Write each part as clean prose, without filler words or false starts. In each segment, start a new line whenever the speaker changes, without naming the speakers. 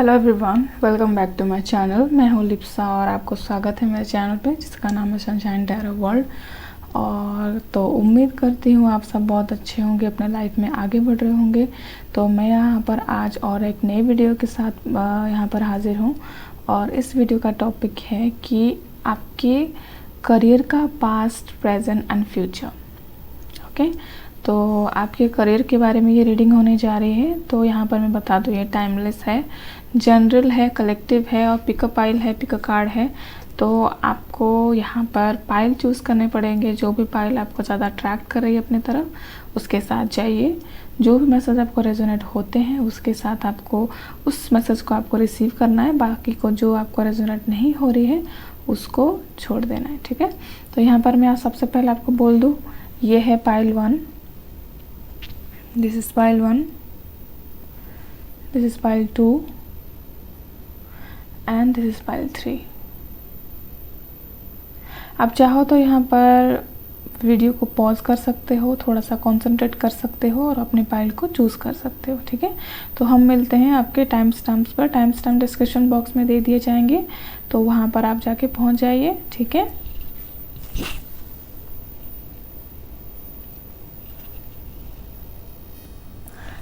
Hello everyone, welcome back to my channel. मैं हूँ लिप्सा और आपको स्वागत है मेरे चैनल पे जिसका नाम है सनशाइन टैरो वर्ल्ड। और तो उम्मीद करती हूँ आप सब बहुत अच्छे होंगे, अपने लाइफ में आगे बढ़ रहे होंगे। तो मैं यहाँ पर आज और एक नई वीडियो के साथ यहाँ पर हाजिर हूँ। और इस वीडियो का टॉपिक है कि आपके करियर का past, present and future. Okay, तो आपके करियर के बारे में ये रीडिंग होने जा रही है। तो यहाँ पर मैं बता दूँ, ये टाइमलेस है, जनरल है, कलेक्टिव है और पिक अ पाइल है, पिक अ कार्ड है। तो आपको यहाँ पर पाइल चूज़ करने पड़ेंगे। जो भी पाइल आपको ज़्यादा अट्रैक्ट कर रही है अपनी तरफ उसके साथ जाइए। जो भी मैसेज आपको रेजोनेट होते हैं उसके साथ आपको उस मैसेज को आपको रिसीव करना है। बाकी को जो आपको रेजोनेट नहीं हो रही है उसको छोड़ देना है, ठीक है। तो यहाँ पर मैं सबसे पहले आपको बोल दूँ, ये है pile 1, this is pile 1, this is pile 2 and this is pile 3। आप चाहो तो यहाँ पर वीडियो को पॉज कर सकते हो, थोड़ा सा कंसंट्रेट कर सकते हो और अपने पाइल को चूज़ कर सकते हो, ठीक है। तो हम मिलते हैं आपके टाइम स्टैम्प्स पर। टाइम स्टैम्प डिस्क्रिप्शन बॉक्स में दे दिए जाएंगे, तो वहाँ पर आप जाके पहुँच जाइए, ठीक है।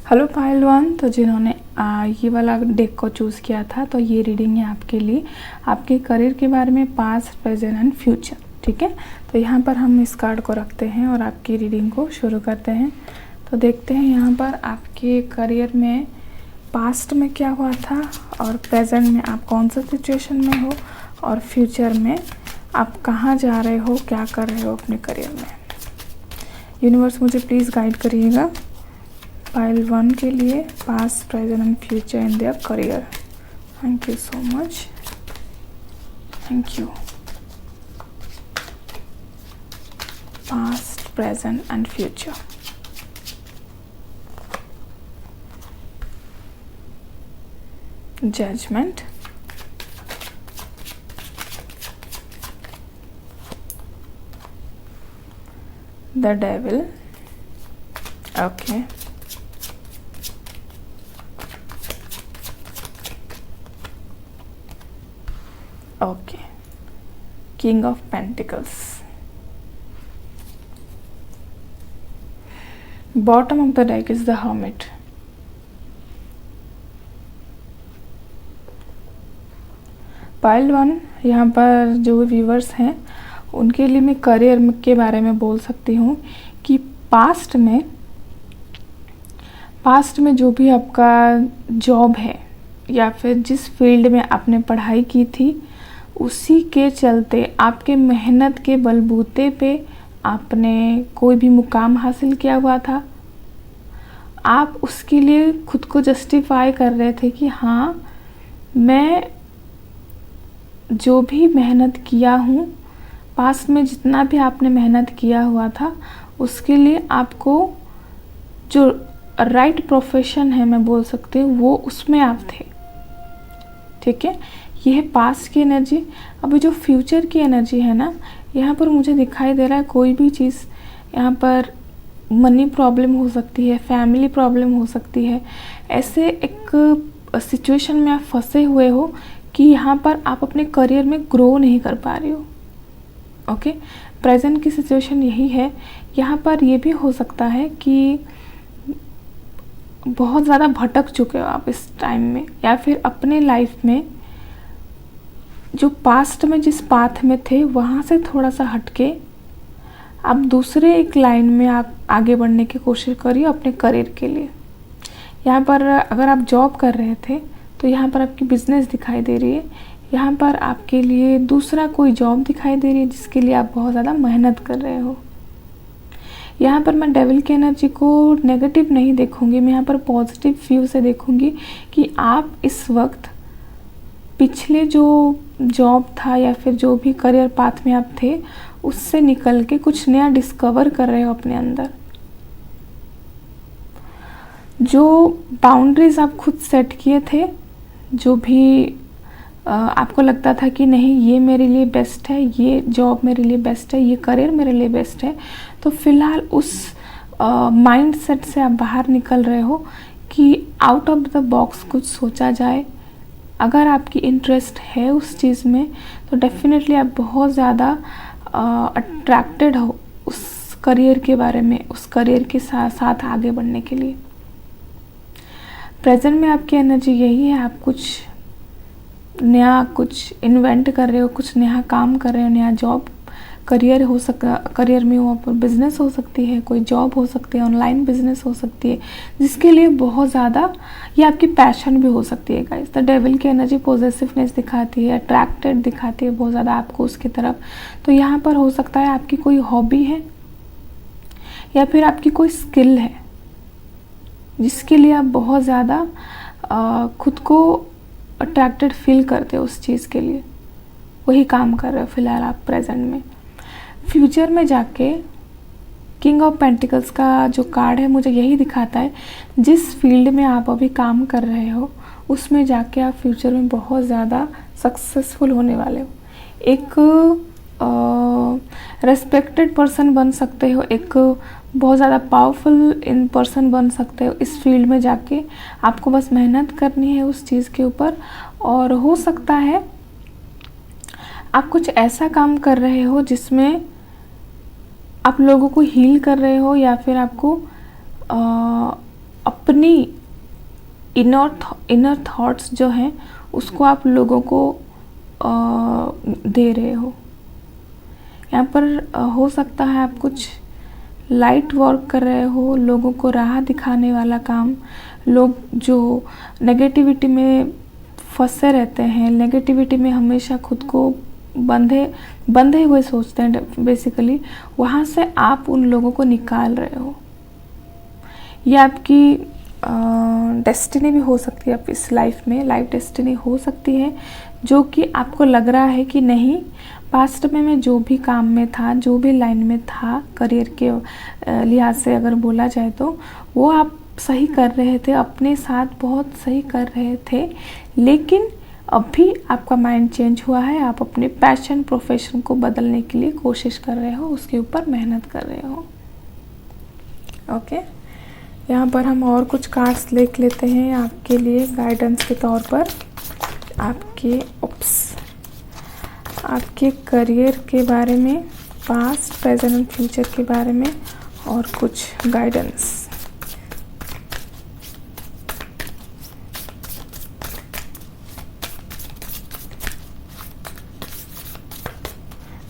हेलो पाइल 1, तो जिन्होंने ये वाला डेक को चूज़ किया था, तो ये रीडिंग है आपके लिए, आपके करियर के बारे में, पास्ट, प्रेजेंट एंड फ्यूचर, ठीक है। तो यहाँ पर हम इस कार्ड को रखते हैं और आपकी रीडिंग को शुरू करते हैं। तो देखते हैं यहाँ पर आपके करियर में पास्ट में क्या हुआ था और प्रेजेंट में आप कौन सा सिचुएशन में हो और फ्यूचर में आप कहाँ जा रहे हो, क्या कर रहे हो अपने करियर में। यूनिवर्स मुझे प्लीज़ गाइड करिएगा पाइल 1 के लिए, past, present and future in their career. Thank you so much, thank you. Past, present and future. Judgment, the devil, okay, okay, king of pentacles. Bottom of the deck is the hermit. Pile 1, यहाँ पर जो viewers हैं उनके लिए मैं career के बारे में बोल सकती हूँ कि पास्ट में जो भी आपका जॉब है या फिर जिस फील्ड में आपने पढ़ाई की थी उसी के चलते, आपके मेहनत के बलबूते पे आपने कोई भी मुकाम हासिल किया हुआ था। आप उसके लिए खुद को जस्टिफाई कर रहे थे कि हाँ, मैं जो भी मेहनत किया हूँ, पास्ट में जितना भी आपने मेहनत किया हुआ था उसके लिए आपको जो राइट प्रोफेशन है, मैं बोल सकती हूँ, वो उसमें आप थे, ठीक है। ये है पास्ट की एनर्जी। अभी जो फ्यूचर की एनर्जी है ना, यहाँ पर मुझे दिखाई दे रहा है कोई भी चीज़, यहाँ पर मनी प्रॉब्लम हो सकती है, फैमिली प्रॉब्लम हो सकती है। ऐसे एक सिचुएशन में आप फंसे हुए हो कि यहाँ पर आप अपने करियर में ग्रो नहीं कर पा रहे हो, ओके। प्रेजेंट की सिचुएशन यही है। यहाँ पर ये भी हो सकता है कि बहुत ज़्यादा भटक चुके हो आप इस टाइम में, या फिर अपने लाइफ में जो पास्ट में जिस पाथ में थे वहाँ से थोड़ा सा हटके आप दूसरे एक लाइन में आप आगे बढ़ने की कोशिश करिए अपने करियर के लिए। यहाँ पर अगर आप जॉब कर रहे थे तो यहाँ पर आपकी बिजनेस दिखाई दे रही है। यहाँ पर आपके लिए दूसरा कोई जॉब दिखाई दे रही है जिसके लिए आप बहुत ज़्यादा मेहनत कर रहे हो। यहाँ पर मैं डेविल की एनर्जी को नेगेटिव नहीं देखूँगी, मैं यहाँ पर पॉजिटिव व्यू से देखूँगी कि आप इस वक्त पिछले जो जॉब था या फिर जो भी करियर पाथ में आप थे उससे निकल के कुछ नया डिस्कवर कर रहे हो अपने अंदर। जो बाउंड्रीज आप खुद सेट किए थे, जो भी आपको लगता था कि नहीं ये मेरे लिए बेस्ट है, ये जॉब मेरे लिए बेस्ट है, ये करियर मेरे लिए बेस्ट है, तो फिलहाल उस माइंड सेट से आप बाहर निकल रहे हो कि आउट ऑफ द बॉक्स कुछ सोचा जाए, अगर आपकी इंटरेस्ट है उस चीज़ में तो डेफिनेटली आप बहुत ज़्यादा अट्रैक्टेड हो उस करियर के बारे में, उस करियर के साथ साथ आगे बढ़ने के लिए। प्रेजेंट में आपकी एनर्जी यही है, आप कुछ नया कुछ इन्वेंट कर रहे हो, कुछ नया काम कर रहे हो, नया जॉब करियर हो सकता, करियर में वो पर बिजनेस हो सकती है, कोई जॉब हो सकती है, ऑनलाइन बिजनेस हो सकती है, जिसके लिए बहुत ज़्यादा ये आपकी पैशन भी हो सकती है गाइस। द डेविल की एनर्जी पॉजिटिवनेस दिखाती है, अट्रैक्टेड दिखाती है बहुत ज़्यादा आपको उसकी तरफ। तो यहाँ पर हो सकता है आपकी कोई हॉबी है या फिर आपकी कोई स्किल है जिसके लिए आप बहुत ज़्यादा खुद को अट्रैक्टेड फील करते हो उस चीज़ के लिए, वही काम कर रहे हो फिलहाल आप प्रेजेंट में। फ्यूचर में जाके किंग ऑफ पेंटिकल्स का जो कार्ड है मुझे यही दिखाता है, जिस फील्ड में आप अभी काम कर रहे हो उसमें जाके आप फ्यूचर में बहुत ज़्यादा सक्सेसफुल होने वाले हो। एक रेस्पेक्टेड पर्सन बन सकते हो, एक बहुत ज़्यादा पावरफुल इन पर्सन बन सकते हो इस फील्ड में जाके। आपको बस मेहनत करनी है उस चीज़ के ऊपर, और हो सकता है आप कुछ ऐसा काम कर रहे हो जिसमें आप लोगों को हील कर रहे हो, या फिर आपको अपनी इनर थॉट्स जो हैं उसको आप लोगों को दे रहे हो। यहाँ पर हो सकता है आप कुछ लाइट वर्क कर रहे हो, लोगों को राह दिखाने वाला काम। लोग जो नेगेटिविटी में फंसे रहते हैं, नेगेटिविटी में हमेशा खुद को बंधे हुए सोचते हैं बेसिकली, वहाँ से आप उन लोगों को निकाल रहे हो। ये आपकी डेस्टिनी भी हो सकती है, आप इस लाइफ में लाइफ डेस्टिनी हो सकती है, जो कि आपको लग रहा है कि नहीं, पास्ट में मैं जो भी काम में था, जो भी लाइन में था करियर के लिहाज से अगर बोला जाए तो वो आप सही कर रहे थे, अपने साथ बहुत सही कर रहे थे, लेकिन अभी आपका माइंड चेंज हुआ है, आप अपने पैशन प्रोफेशन को बदलने के लिए कोशिश कर रहे हो, उसके ऊपर मेहनत कर रहे हो। ओके, यहाँ पर हम और कुछ कार्ड्स लिख लेते हैं आपके लिए गाइडेंस के तौर पर। आपके करियर के बारे में, पास्ट प्रेजेंट एंड फ्यूचर के बारे में और कुछ गाइडेंस।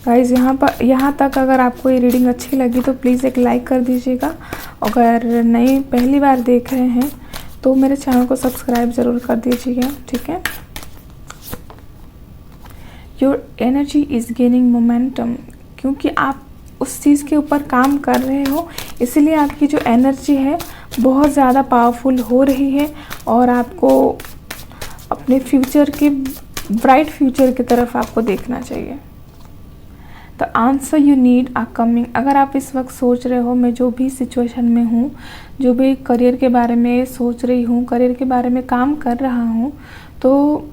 गाइज़ यहाँ तक अगर आपको ये रीडिंग अच्छी लगी तो प्लीज़ एक लाइक कर दीजिएगा। अगर नए पहली बार देख रहे हैं तो मेरे चैनल को सब्सक्राइब ज़रूर कर दीजिएगा, ठीक है। Your energy is gaining momentum, क्योंकि आप उस चीज़ के ऊपर काम कर रहे हो, इसीलिए आपकी जो एनर्जी है बहुत ज़्यादा पावरफुल हो रही है और आपको अपने फ्यूचर के ब्राइट फ्यूचर की तरफ आपको देखना चाहिए। The answer you need are coming. अगर आप इस वक्त सोच रहे हो मैं जो भी सिचुएशन में हूँ, जो भी करियर के बारे में सोच रही हूँ, करियर के बारे में काम कर रहा हूँ, तो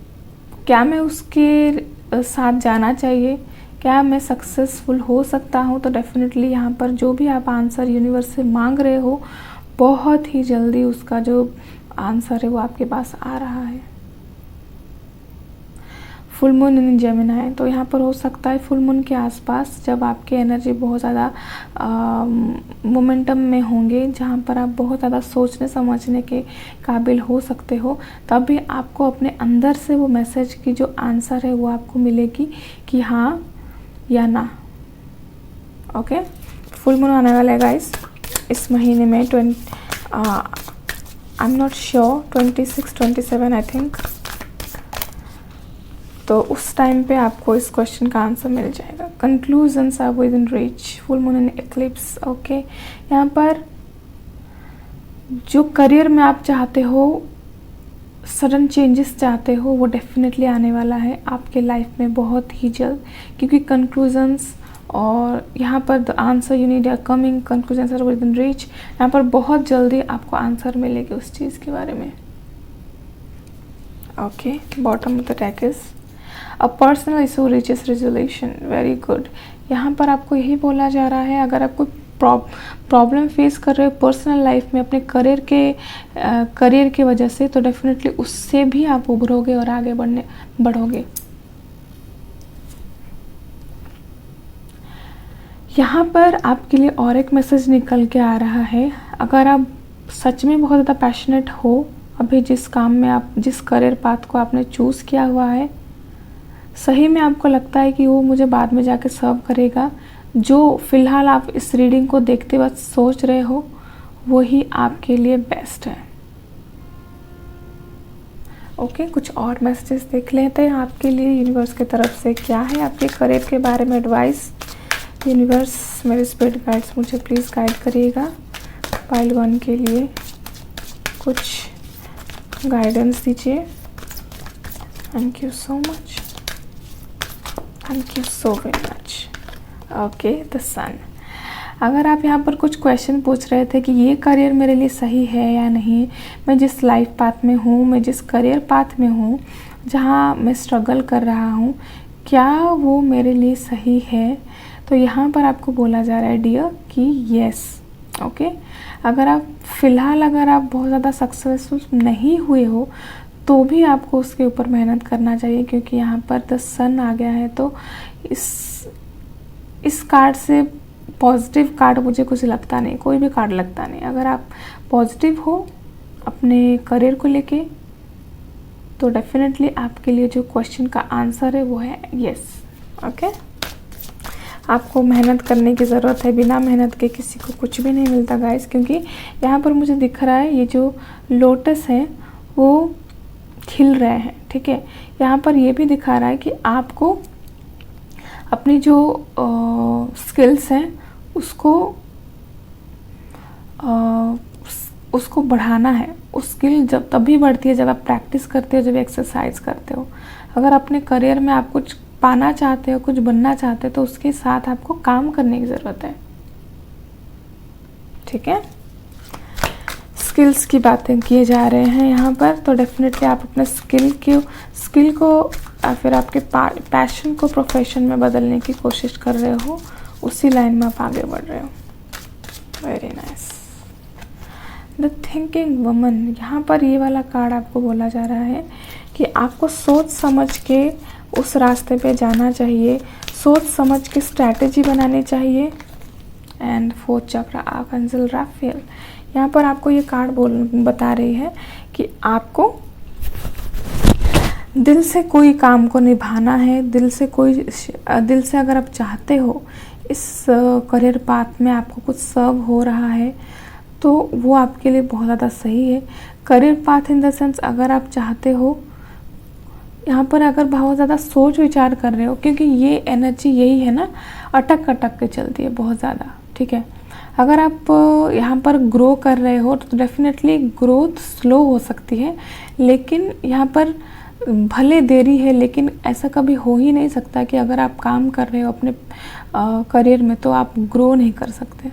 क्या मैं उसके साथ जाना चाहिए, क्या मैं सक्सेसफुल हो सकता हूँ? तो डेफिनेटली यहाँ पर जो भी आप आंसर यूनिवर्स से मांग रहे हो, बहुत ही जल्दी उसका जो आंसर है वो आपके पास आ रहा है। फुल मून इन जेमिनी, तो यहाँ पर हो सकता है फुल मून के आसपास जब आपकी एनर्जी बहुत ज़्यादा मोमेंटम में होंगे, जहाँ पर आप बहुत ज़्यादा सोचने समझने के काबिल हो सकते हो, तभी आपको अपने अंदर से वो मैसेज की जो आंसर है वो आपको मिलेगी कि हाँ या ना। ओके, फुल मून आने वाला है गाइस इस महीने में I am not sure 26, 27 I think. तो उस टाइम पे आपको इस क्वेश्चन का आंसर मिल जाएगा। Conclusions are within reach, full moon in eclipse. Okay, यहाँ पर जो करियर में आप चाहते हो, सडन चेंजेस चाहते हो, वो डेफिनेटली आने वाला है आपके लाइफ में बहुत ही जल्द, क्योंकि कंक्लूजन्स और यहाँ पर the answer you need are coming, conclusions are within reach. यहाँ पर बहुत जल्दी आपको आंसर मिलेगी उस चीज़ के बारे में। Okay, bottom of the deck is a personal issue reaches resolution, very good. यहाँ पर आपको यही बोला जा रहा है, अगर आप कोई प्रॉब्लम फेस कर रहे हो पर्सनल लाइफ में अपने करियर के वजह से, तो डेफिनेटली उससे भी आप उभरोगे और आगे बढ़ोगे। यहाँ पर आपके लिए और एक मैसेज निकल के आ रहा है। अगर आप सच में बहुत ज़्यादा पैशनेट हो अभी जिस काम में आप, जिस करियर पाथ को आपने चूज़ किया हुआ है, सही में आपको लगता है कि वो मुझे बाद में जाके सर्व करेगा, जो फ़िलहाल आप इस रीडिंग को देखते वक्त सोच रहे हो, वही आपके लिए बेस्ट है। ओके, कुछ और मैसेजेस देख लेते हैं आपके लिए यूनिवर्स की तरफ से क्या है आपके करियर के बारे में एडवाइस। यूनिवर्स, मेरे स्पिरिट गाइड्स मुझे प्लीज़ गाइड करिएगा पाइल 1 के लिए कुछ गाइडेंस दीजिए। Thank you so much, thank you so very much. Okay, the sun. अगर आप यहाँ पर कुछ क्वेश्चन पूछ रहे थे कि ये करियर मेरे लिए सही है या नहीं, मैं जिस लाइफ पाथ में हूँ, मैं जिस करियर पाथ में हूँ, जहाँ मैं स्ट्रगल कर रहा हूँ, क्या वो मेरे लिए सही है, तो यहाँ पर आपको बोला जा रहा है डियर कि यस। ओके, अगर आप फ़िलहाल अगर आप बहुत ज़्यादा सक्सेसफुल नहीं हुए हो तो भी आपको उसके ऊपर मेहनत करना चाहिए, क्योंकि यहाँ पर द सन आ गया है। तो इस कार्ड से पॉजिटिव कार्ड मुझे कुछ लगता नहीं, कोई भी कार्ड लगता नहीं। अगर आप पॉजिटिव हो अपने करियर को लेके तो डेफिनेटली आपके लिए जो क्वेश्चन का आंसर है वो है यस। ओके, आपको मेहनत करने की ज़रूरत है, बिना मेहनत के किसी को कुछ भी नहीं मिलता गाइस। क्योंकि यहाँ पर मुझे दिख रहा है ये जो लोटस है वो खिल रहे हैं, ठीक है। यहाँ पर ये भी दिखा रहा है कि आपको अपनी जो स्किल्स हैं उसको बढ़ाना है। उस स्किल जब तभी बढ़ती है जब आप प्रैक्टिस करते हो, जब एक्सरसाइज करते हो। अगर अपने करियर में आप कुछ पाना चाहते हो, कुछ बनना चाहते हो, तो उसके साथ आपको काम करने की ज़रूरत है, ठीक है। स्किल्स की बातें किए जा रहे हैं यहाँ पर, तो डेफिनेटली आप अपने स्किल को या फिर आपके पैशन को प्रोफेशन में बदलने की कोशिश कर रहे हो, उसी लाइन में आप आगे बढ़ रहे हो। Very nice. The thinking woman, यहाँ पर ये वाला कार्ड आपको बोला जा रहा है कि आपको सोच समझ के उस रास्ते पे जाना चाहिए, सोच समझ के स्ट्रैटेजी बनानी चाहिए। एंड 4th चक्र आर्कएंजल राफेल, यहाँ पर आपको ये कार्ड बता रही है कि आपको दिल से कोई काम को निभाना है। दिल से अगर आप चाहते हो इस करियर पाथ में आपको कुछ सर्व हो रहा है तो वो आपके लिए बहुत ज़्यादा सही है। Career path in the sense, अगर आप चाहते हो, यहाँ पर अगर बहुत ज़्यादा सोच विचार कर रहे हो, क्योंकि ये एनर्जी यही है ना, अटक के चलती है बहुत ज़्यादा, ठीक है। अगर आप यहाँ पर ग्रो कर रहे हो तो डेफिनेटली ग्रोथ स्लो हो सकती है, लेकिन यहाँ पर भले देरी है, लेकिन ऐसा कभी हो ही नहीं सकता कि अगर आप काम कर रहे हो अपने करियर में तो आप ग्रो नहीं कर सकते।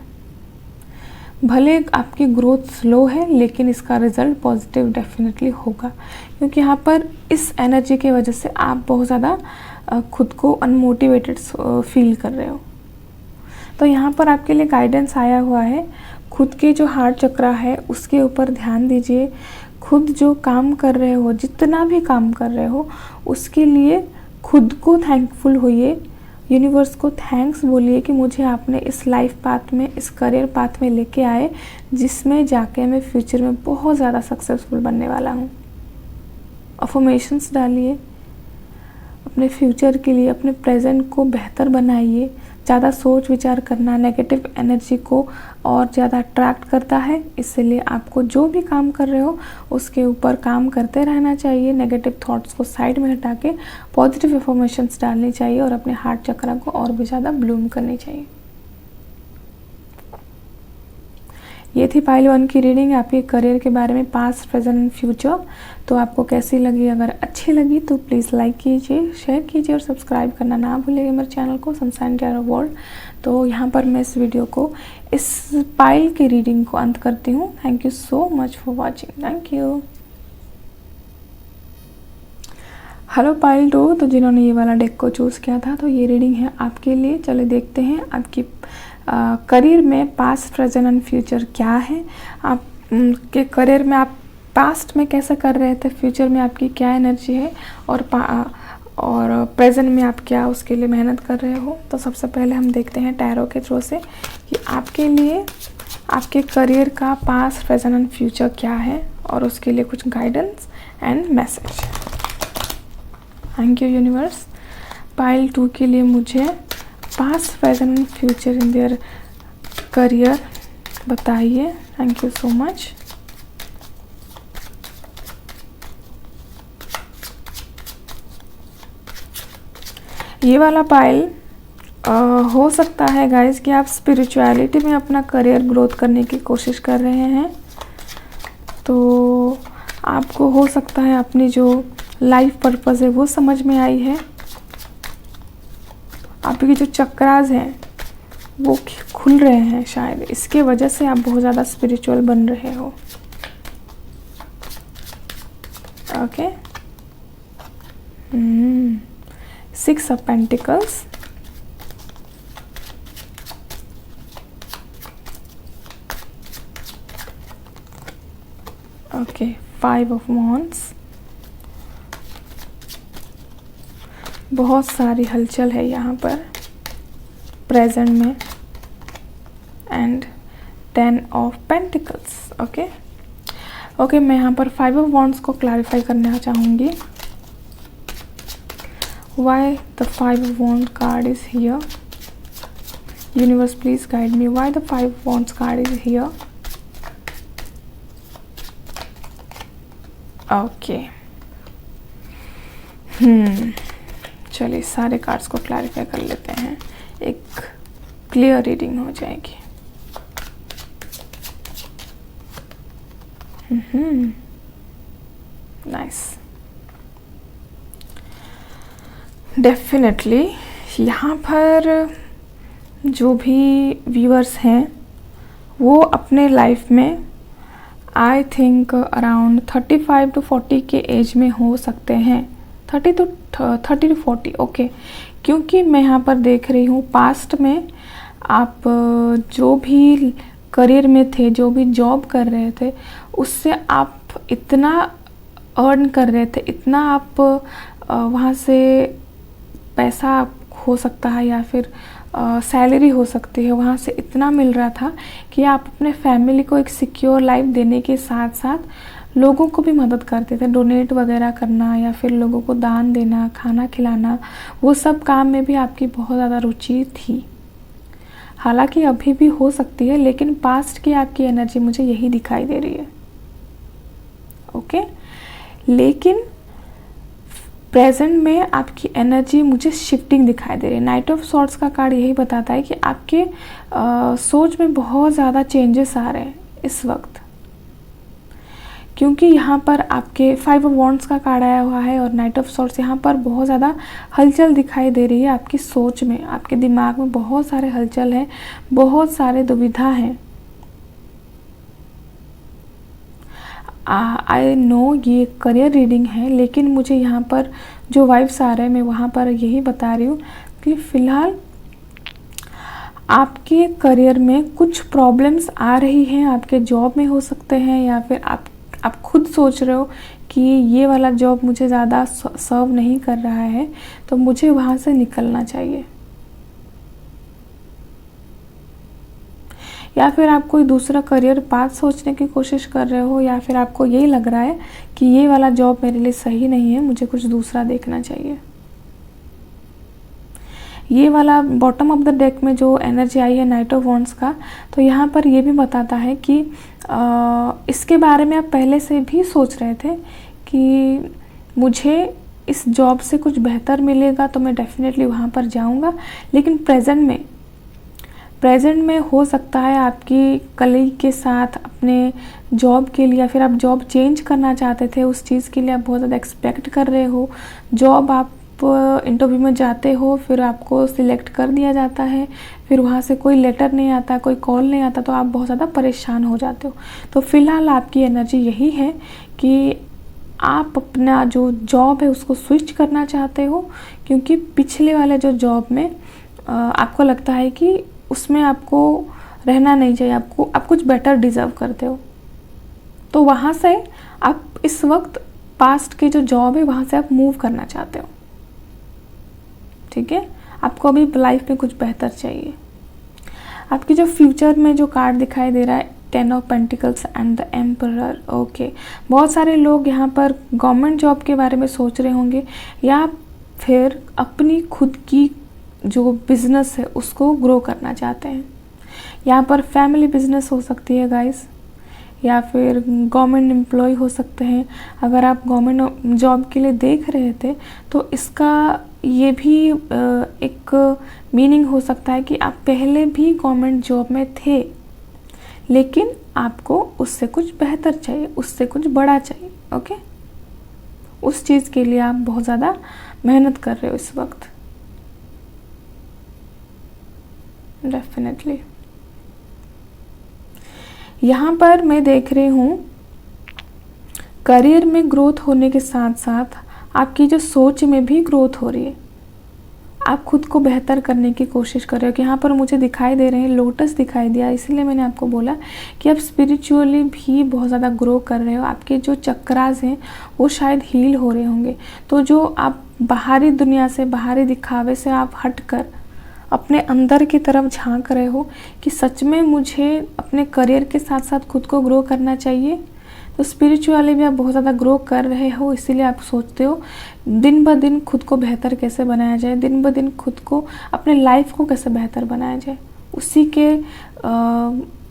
भले आपकी ग्रोथ स्लो है, लेकिन इसका रिज़ल्ट पॉजिटिव डेफिनेटली होगा, क्योंकि यहाँ पर इस एनर्जी की वजह से आप बहुत ज़्यादा खुद को अनमोटिवेटेड फील कर रहे हो। तो यहाँ पर आपके लिए गाइडेंस आया हुआ है, खुद के जो हार्ट चक्र है उसके ऊपर ध्यान दीजिए। खुद जो काम कर रहे हो, जितना भी काम कर रहे हो, उसके लिए खुद को थैंकफुल होइए। यूनिवर्स को थैंक्स बोलिए कि मुझे आपने इस लाइफ पाथ में, इस करियर पाथ में लेके आए, जिसमें जाके मैं फ्यूचर में बहुत ज़्यादा सक्सेसफुल बनने वाला हूँ। अफर्मेशंस डालिए अपने फ्यूचर के लिए, अपने प्रेजेंट को बेहतर बनाइए। ज़्यादा सोच विचार करना नेगेटिव एनर्जी को और ज़्यादा अट्रैक्ट करता है, इसलिए आपको जो भी काम कर रहे हो उसके ऊपर काम करते रहना चाहिए। नेगेटिव थॉट्स को साइड में हटा के पॉजिटिव अफर्मेशंस डालनी चाहिए और अपने हार्ट चक्र को और भी ज़्यादा ब्लूम करनी चाहिए। ये थी पाइल 1 की रीडिंग आपके करियर के बारे में, पास्ट, प्रेजेंट एंड फ्यूचर। तो आपको कैसी लगी? अगर अच्छी लगी तो प्लीज़ लाइक कीजिए, शेयर कीजिए और सब्सक्राइब करना ना भूलिएगा मेरे चैनल को, सनशाइन टैरो वर्ल्ड। तो यहाँ पर मैं इस वीडियो को, इस पाइल की रीडिंग को अंत करती हूँ। Thank you so much for watching. Thank you. Hello pile 2, तो जिन्होंने ये वाला डेक को चूज़ किया था, तो ये रीडिंग है आपके लिए। चले देखते हैं आपकी करियर में पास्ट, प्रेजेंट एंड फ्यूचर क्या है, आप के करियर में आप पास्ट में कैसा कर रहे थे, फ्यूचर में आपकी क्या एनर्जी है, और प्रेजेंट में आप क्या उसके लिए मेहनत कर रहे हो। तो सबसे पहले हम देखते हैं टैरो के थ्रू से कि आपके लिए आपके करियर का पास्ट, प्रेजेंट एंड फ्यूचर क्या है, और उसके लिए कुछ guidance and message. Thank you universe. Pile 2 के लिए मुझे past, present and future in their career बताइए। Thank you so much. ये वाला पाइल हो सकता है गाइस कि आप स्पिरिचुअलिटी में अपना करियर ग्रोथ करने की कोशिश कर रहे हैं। तो आपको हो सकता है अपनी जो लाइफ पर्पस है वो समझ में आई है। आपकी जो चक्रास हैं वो खुल रहे हैं, शायद इसके वजह से आप बहुत ज़्यादा स्पिरिचुअल बन रहे हो। Okay. 6 of pentacles, okay, 5 of wands। बहुत सारी हलचल है यहाँ पर प्रेजेंट में, एंड 10 ऑफ पेंटिकल्स। ओके, मैं यहाँ पर 5 ऑफ wands को क्लैरिफाई करना चाहूँगी। Why the 5 of wands card is here? Universe, please guide me. Why the 5 of wands card is here? Okay. चलिए सारे कार्ड्स को क्लैरिफाई कर लेते हैं, एक क्लियर रीडिंग हो जाएगी। नाइस। डेफिनेटली यहाँ पर जो भी व्यूअर्स हैं वो अपने लाइफ में आई थिंक अराउंड 35 to 40 के एज में हो सकते हैं। 30 to 40, ओके। क्योंकि मैं यहाँ पर देख रही हूँ पास्ट में आप जो भी करियर में थे, जो भी जॉब कर रहे थे, उससे आप इतना अर्न कर रहे थे, इतना आप वहाँ से पैसा हो सकता है या फिर सैलरी हो सकती है, वहाँ से इतना मिल रहा था कि आप अपने फैमिली को एक सिक्योर लाइफ देने के साथ साथ लोगों को भी मदद करते थे, डोनेट वगैरह करना या फिर लोगों को दान देना, खाना खिलाना, वो सब काम में भी आपकी बहुत ज़्यादा रुचि थी। हालांकि अभी भी हो सकती है, लेकिन पास्ट की आपकी एनर्जी मुझे यही दिखाई दे रही है। ओके, लेकिन प्रेजेंट में आपकी एनर्जी मुझे शिफ्टिंग दिखाई दे रही है। नाइट ऑफ सॉर्ड्स का कार्ड यही बताता है कि आपके सोच में बहुत ज़्यादा चेंजेस आ रहे हैं इस वक्त, क्योंकि यहाँ पर आपके 5 ऑफ वॉन्ड्स का कार्ड आया हुआ है और नाइट ऑफ सॉर्ड्स। यहाँ पर बहुत ज़्यादा हलचल दिखाई दे रही है आपकी सोच में, आपके दिमाग में बहुत सारे हलचल हैं, बहुत सारे दुविधा हैं। आई नो ये करियर रीडिंग है, लेकिन मुझे यहाँ पर जो वाइब्स आ रहे हैं मैं वहाँ पर यही बता रही हूँ कि फ़िलहाल आपके करियर में कुछ प्रॉब्लम्स आ रही हैं। आपके जॉब में हो सकते हैं या फिर आप खुद सोच रहे हो कि ये वाला जॉब मुझे ज़्यादा सर्व नहीं कर रहा है, तो मुझे वहाँ से निकलना चाहिए। या फिर आप कोई दूसरा करियर पाथ सोचने की कोशिश कर रहे हो, या फिर आपको यही लग रहा है कि ये वाला जॉब मेरे लिए सही नहीं है, मुझे कुछ दूसरा देखना चाहिए। ये वाला बॉटम ऑफ द डेक में जो एनर्जी आई है नाइट ऑफ वॉन्ड्स का, तो यहाँ पर ये भी बताता है कि इसके बारे में आप पहले से भी सोच रहे थे कि मुझे इस जॉब से कुछ बेहतर मिलेगा तो मैं डेफिनेटली वहाँ पर जाऊँगा। लेकिन प्रेजेंट में हो सकता है आपकी कलीग के साथ अपने जॉब के लिए, या फिर आप जॉब चेंज करना चाहते थे, उस चीज़ के लिए आप बहुत ज़्यादा एक्सपेक्ट कर रहे हो। जॉब आप इंटरव्यू में जाते हो, फिर आपको सिलेक्ट कर दिया जाता है, फिर वहाँ से कोई लेटर नहीं आता, कोई कॉल नहीं आता, तो आप बहुत ज़्यादा परेशान हो जाते हो। तो फ़िलहाल आपकी एनर्जी यही है कि आप अपना जो जॉब है उसको स्विच करना चाहते हो, क्योंकि पिछले वाले जो जॉब में आपको लगता है कि उसमें आपको रहना नहीं चाहिए, आप कुछ बेटर डिज़र्व करते हो। तो वहाँ से आप इस वक्त पास्ट की जो जॉब है वहाँ से आप मूव करना चाहते हो, ठीक है। आपको अभी लाइफ में कुछ बेहतर चाहिए। आपकी जो फ्यूचर में जो कार्ड दिखाई दे रहा है 10 of pentacles and the emperor, okay. बहुत सारे लोग यहाँ पर गवर्नमेंट जॉब के बारे में सोच रहे होंगे या फिर अपनी खुद की जो बिजनेस है उसको ग्रो करना चाहते हैं। यहाँ पर फैमिली बिजनेस हो सकती है गाइस, या फिर गवर्नमेंट एम्प्लॉय हो सकते हैं। अगर आप गवर्नमेंट जॉब के लिए देख रहे थे तो इसका ये भी एक मीनिंग हो सकता है कि आप पहले भी गवर्नमेंट जॉब में थे, लेकिन आपको उससे कुछ बेहतर चाहिए, उससे कुछ बड़ा चाहिए, ओके। उस चीज़ के लिए आप बहुत ज़्यादा मेहनत कर रहे हो इस वक्त, डेफिनेटली। यहाँ पर मैं देख रही हूँ करियर में ग्रोथ होने के साथ साथ आपकी जो सोच में भी ग्रोथ हो रही है। आप खुद को बेहतर करने की कोशिश कर रहे हो। कि यहाँ पर मुझे दिखाई दे रहे हैं, लोटस दिखाई दिया, इसीलिए मैंने आपको बोला कि आप स्पिरिचुअली भी बहुत ज़्यादा ग्रो कर रहे हो। आपके जो चक्रास हैं वो शायद हील हो रहे होंगे। तो जो आप बाहरी दुनिया से, बाहरी दिखावे से आप हटकर अपने अंदर की तरफ झांक रहे हो कि सच में मुझे अपने करियर के साथ साथ खुद को ग्रो करना चाहिए। तो स्पिरिचुअली भी आप बहुत ज़्यादा ग्रो कर रहे हो, इसीलिए आप सोचते हो दिन ब दिन खुद को बेहतर कैसे बनाया जाए, दिन ब दिन खुद को, अपने लाइफ को कैसे बेहतर बनाया जाए। उसी के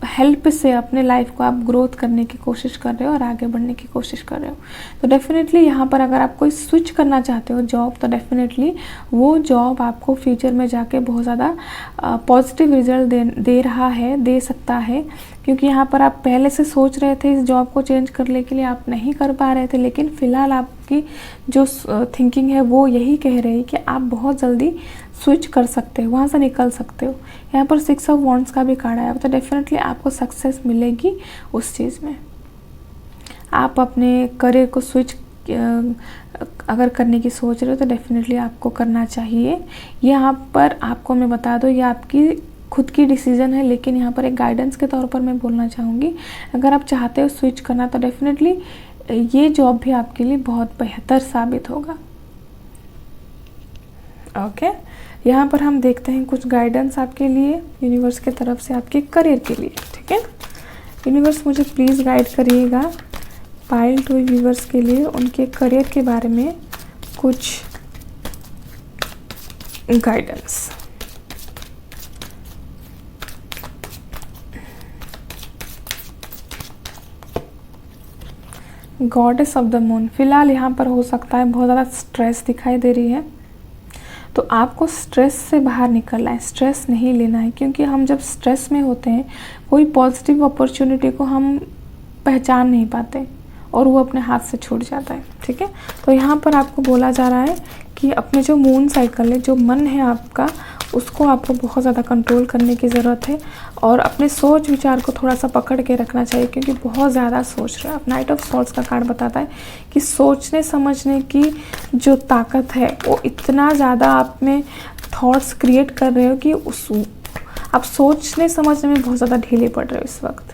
हेल्प से अपने लाइफ को आप ग्रोथ करने की कोशिश कर रहे हो और आगे बढ़ने की कोशिश कर रहे हो। तो डेफिनेटली यहाँ पर अगर आप कोई स्विच करना चाहते हो जॉब, तो डेफिनेटली वो जॉब आपको फ्यूचर में जाके बहुत ज़्यादा पॉजिटिव रिजल्ट दे रहा है, दे सकता है। क्योंकि यहाँ पर आप पहले से सोच रहे थे इस जॉब को चेंज करने के लिए, आप नहीं कर पा रहे थे, लेकिन फ़िलहाल आपकी जो थिंकिंग है वो यही कह रही है कि आप बहुत जल्दी स्विच कर सकते हो, वहाँ से निकल सकते हो। यहाँ पर 6 ऑफ वॉन्ड्स का भी कार्ड आया, तो डेफिनेटली आपको सक्सेस मिलेगी उस चीज़ में। आप अपने करियर को स्विच अगर करने की सोच रहे हो तो डेफिनेटली आपको करना चाहिए। यहाँ पर आपको मैं बता दूँ, ये आपकी खुद की डिसीज़न है, लेकिन यहाँ पर एक गाइडेंस के तौर पर मैं बोलना चाहूँगी, अगर आप चाहते हो स्विच करना तो डेफिनेटली ये जॉब भी आपके लिए बहुत बेहतर साबित होगा, ओके। यहाँ पर हम देखते हैं कुछ गाइडेंस आपके लिए यूनिवर्स के तरफ से आपके करियर के लिए, ठीक है। यूनिवर्स मुझे प्लीज़ गाइड करिएगा पाइल 2 व्यूवर्स के लिए उनके करियर के बारे में कुछ guidance. Goddess of the moon, फिलहाल यहाँ पर हो सकता है बहुत ज़्यादा स्ट्रेस दिखाई दे रही है, तो आपको स्ट्रेस से बाहर निकलना है, स्ट्रेस नहीं लेना है। क्योंकि हम जब स्ट्रेस में होते हैं कोई पॉजिटिव अपॉर्चुनिटी को हम पहचान नहीं पाते और वो अपने हाथ से छूट जाता है, ठीक है। तो यहाँ पर आपको बोला जा रहा है कि अपने जो मून साइकिल है, जो मन है आपका, उसको आपको बहुत ज़्यादा कंट्रोल करने की ज़रूरत है और अपने सोच विचार को थोड़ा सा पकड़ के रखना चाहिए, क्योंकि बहुत ज़्यादा सोच रहे हैं आप। नाइट ऑफ सॉर्ड्स का कार्ड बताता है कि सोचने समझने की जो ताकत है वो इतना ज़्यादा आप में थॉट्स क्रिएट कर रहे हो कि आप सोचने समझने में बहुत ज़्यादा ढीले पड़ रहे हो इस वक्त।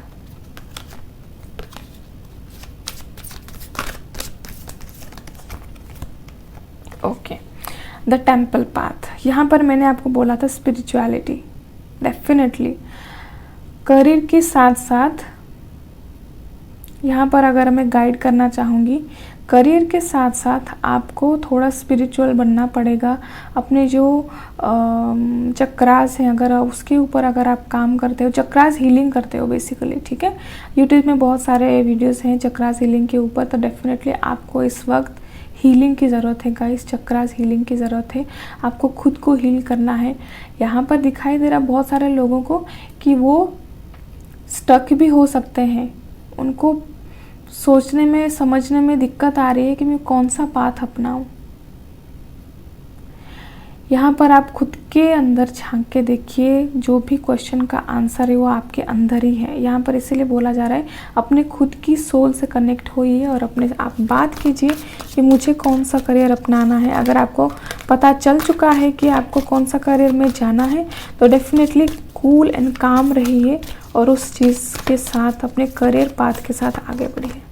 ओके, द टेम्पल पाथ, यहाँ पर मैंने आपको बोला था स्पिरिचुअलिटी, डेफिनेटली करियर के साथ साथ यहाँ पर अगर मैं गाइड करना चाहूँगी, करियर के साथ साथ आपको थोड़ा स्पिरिचुअल बनना पड़ेगा। अपने जो चक्रास हैं, अगर उसके ऊपर अगर आप काम करते हो, चक्रास हीलिंग करते हो बेसिकली, ठीक है। यूट्यूब में बहुत सारे वीडियोस हैं चक्रास हीलिंग के ऊपर, तो डेफिनेटली आपको इस वक्त हीलिंग की ज़रूरत है गाइस, चक्रास हीलिंग की ज़रूरत है। आपको खुद को हील करना है। यहाँ पर दिखाई दे रहा बहुत सारे लोगों को कि वो स्टक भी हो सकते हैं, उनको सोचने में समझने में दिक्कत आ रही है कि मैं कौन सा पाथ अपनाऊं। यहाँ पर आप खुद के अंदर झांक के देखिए, जो भी क्वेश्चन का आंसर है वो आपके अंदर ही है। यहाँ पर इसीलिए बोला जा रहा है अपने खुद की सोल से कनेक्ट होइए और अपने आप बात कीजिए कि मुझे कौन सा करियर अपनाना है। अगर आपको पता चल चुका है कि आपको कौन सा करियर में जाना है तो डेफिनेटली कूल एंड काम रहिए और उस चीज़ के साथ अपने करियर पाथ के साथ आगे बढ़िए।